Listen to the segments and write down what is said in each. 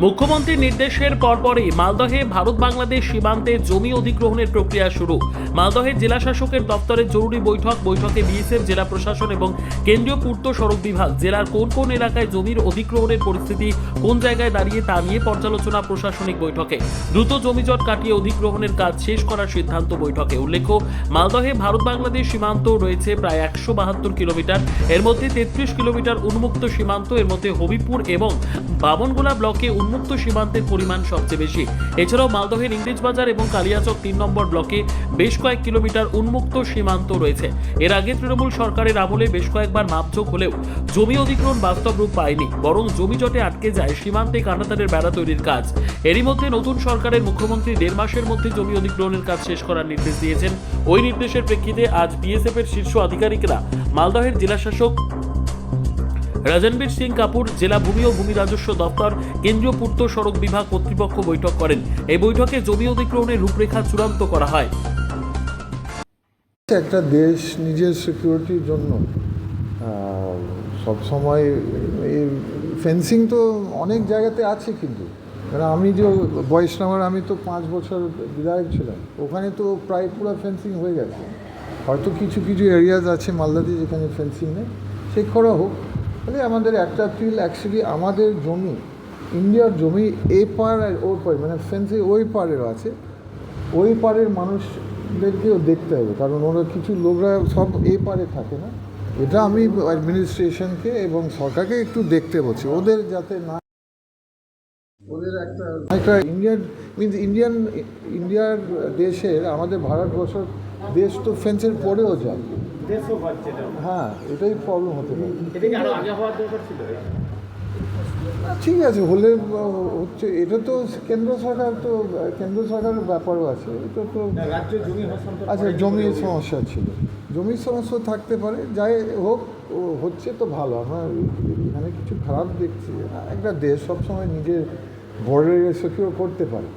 মুখ্যমন্ত্রীর নির্দেশের পরপরই মালদহে ভারত বাংলাদেশ সীমান্তে জমি অধিগ্রহণের প্রক্রিয়া শুরু। মালদহের জেলা শাসকের দপ্তরের জরুরি বৈঠকে বিএসএফ, জেলা প্রশাসন এবং কেন্দ্রীয় পূর্ত সড়ক বিভাগ জেলার কোন কোন এলাকায় জমির অধিগ্রহণের পরিস্থিতি কোন জায়গায় দাঁড়িয়ে তা নিয়ে পর্যালোচনা প্রশাসনিক বৈঠকে। দ্রুত জমিজট কাটিয়ে অধিগ্রহণের কাজ শেষ করার সিদ্ধান্ত বৈঠকে। উল্লেখ্য, মালদহে ভারত বাংলাদেশ সীমান্ত রয়েছে প্রায় 172 কিলোমিটার। এর মধ্যে 33 কিলোমিটার উন্মুক্ত সীমান্ত, এর মধ্যে হবিপুর এবং বামনগোলা ব্লকে উন্মুক্ত সীমান্তের পরিমাণ সবচেয়ে বেশি। এছাড়াও মালদহের ইংরেজবাজার এবং কালিয়াচক 3 নম্বর ব্লকে বেশ কয়েক কিলোমিটার উন্মুক্ত সীমান্ত রয়েছে। এর আগে তৃণমূল সরকারের আমলে বেশ কয়েকবার মাপযোগ হলেও জমি অধিগ্রহণ বাস্তব রূপ পায়নি, বরং জমি জটে আটকে যায় সীমান্তে কাঁটাতারের বেড়া তৈরির কাজ। এরই মধ্যে নতুন সরকারের মুখ্যমন্ত্রী 1.5 মাসের মধ্যে জমি অধিগ্রহণের কাজ শেষ করার নির্দেশ দিয়েছেন। ওই নির্দেশের প্রেক্ষিতে আজ বিএসএফ এর শীর্ষ আধিকারিকরা মালদহের জেলাশাসক রাজনবীর সিং কাপুর, জেলা ভূমি ও ভূমি রাজস্ব দপ্তর, কেন্দ্রীয় পূর্ত সড়ক বিভাগ কর্তৃপক্ষ বৈঠক করেন। এই বৈঠকে জমি অধিগ্রহণের রূপরেখা চূড়ান্ত করা হয়। একটা দেশ নিজের সিকিউরিটির জন্য সবসময় এই ফেন্সিং তো অনেক জায়গাতে আছে, কিন্তু আমি যে বৈষ্ণবের আমি তো 5 বছর বিধায়ক ছিলাম, ওখানে তো প্রায় পুরো ফেন্সিং হয়ে গেছে। হয়তো কিছু কিছু এরিয়াজ আছে মালদাতে যেখানে ফেন্সিং নেই, সে করা হোক। তাহলে আমাদের একটা ফিল অ্যাকচুয়ালি আমাদের জমি, ইন্ডিয়ার জমি এ পার আর ওর পার, মানে ফেন্সিং ওই পারের আছে, ওই পারের মানুষদেরকেও দেখতে হবে, কারণ ওরা কিছু লোকরা সব এ পারে থাকে না। এটা আমি অ্যাডমিনিস্ট্রেশনকে এবং সরকারকে একটু দেখতে বলছি, ওদের যাতে না, ওদের একটা ইন্ডিয়ার দেশের, আমাদের ভারতবর্ষের দেশ তো ফেন্সের পরেও যায়। হ্যাঁ, এটাই প্রবলেম হতে পারে। ঠিক আছে, হলে হচ্ছে, এটা তো কেন্দ্র সরকারের ব্যাপারও আছে। এটা তো আচ্ছা, জমির সমস্যা ছিল, জমির সমস্যা থাকতে পারে, যাই হোক হচ্ছে তো ভালো। আমরা এখানে কিছু খারাপ দেখছি। একটা দেশ সবসময় নিজের বর্ডারে সিকিউর করতে পারে,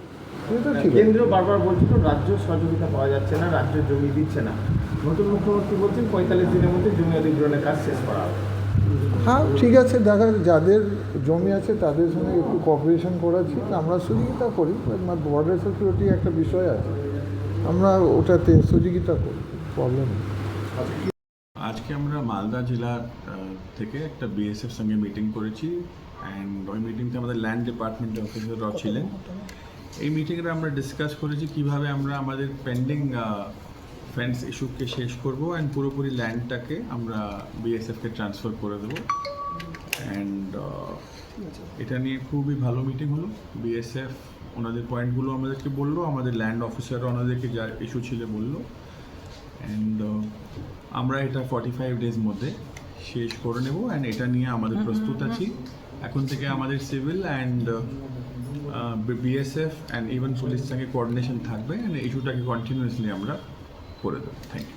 এটা ঠিক। কেন্দ্র বারবার বলছিল রাজ্য সহযোগিতা পাওয়া যাচ্ছে না, রাজ্য জমি দিচ্ছে না। নতুন মুখ্যমন্ত্রী বলছেন 45 দিনের মধ্যে জমি অধিগ্রহণের কাজ শেষ করা হবে। হ্যাঁ, ঠিক আছে, দেখা যাদের জমি আছে তাদের সঙ্গে একটু কোঅপারেশন করাচ্ছি, আমরা সহযোগিতা করি। বর্ডার সিকিউরিটি একটা বিষয় আছে, আমরা ওটাতে সহযোগিতা করি, প্রবলেম নেই। আজকে আমরা মালদা জেলা থেকে একটা বিএসএফ সঙ্গে মিটিং করেছি, অ্যান্ড ওই মিটিংতে আমাদের ল্যান্ড ডিপার্টমেন্টের অফিসাররাও ছিলেন। এই মিটিংয়ে আমরা ডিসকাস করেছি কিভাবে আমরা আমাদের পেন্ডিং ফেন্স ইস্যুকে শেষ করব, অ্যান্ড পুরোপুরি ল্যান্ডটাকে আমরা বিএসএফকে ট্রান্সফার করে দেবো। অ্যান্ড এটা নিয়ে খুবই ভালো মিটিং হলো। বিএসএফ ওনাদের পয়েন্টগুলো আমাদেরকে বললো, আমাদের ল্যান্ড অফিসাররা ওনাদেরকে যা ইস্যু ছিল বললো, অ্যান্ড আমরা এটা 45 ডেজ মধ্যে শেষ করে নেব। অ্যান্ড এটা নিয়ে আমাদের প্রস্তুত আছি। এখন থেকে আমাদের civil and BSF and even police সঙ্গে কোঅর্ডিনেশন থাকবে, অ্যান্ড ইস্যুটাকে কন্টিনিউয়াসলি আমরা করে দেবো। Thank you.